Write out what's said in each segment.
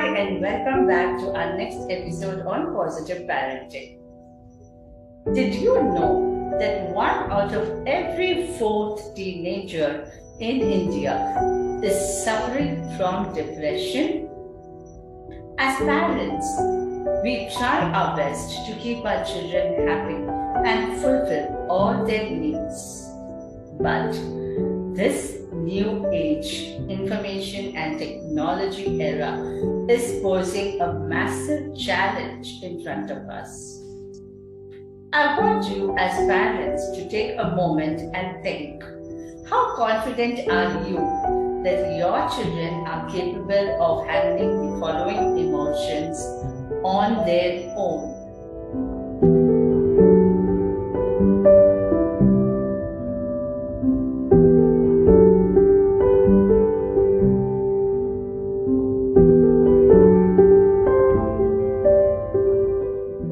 Hi and welcome back to our next episode on positive parenting. Did you know that 1 out of every 4th teenager in India is suffering from depression? As parents, we try our best to keep our children happy and fulfill all their needs. But this new age information and technology era is posing a massive challenge in front of us. I want you as parents to take a moment and think, how confident are you that your children are capable of handling the following emotions on their own?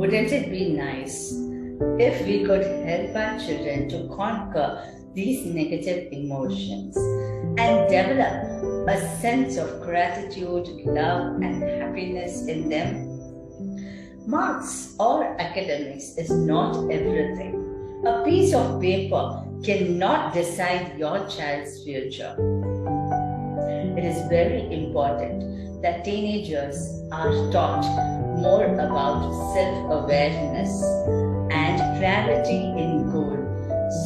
Wouldn't it be nice if we could help our children to conquer these negative emotions and develop a sense of gratitude, love, and happiness in them? Marks or academics is not everything. A piece of paper cannot decide your child's future. It is very important that teenagers are taught more about self-awareness and clarity in goal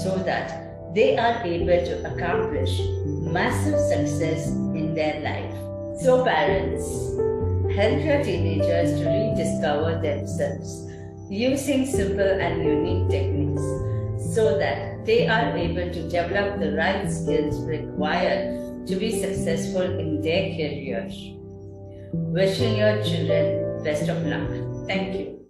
so that they are able to accomplish massive success in their life. So parents, help your teenagers to rediscover themselves using simple and unique techniques so that they are able to develop the right skills required to be successful in their careers. Wishing your children best of luck. Thank you.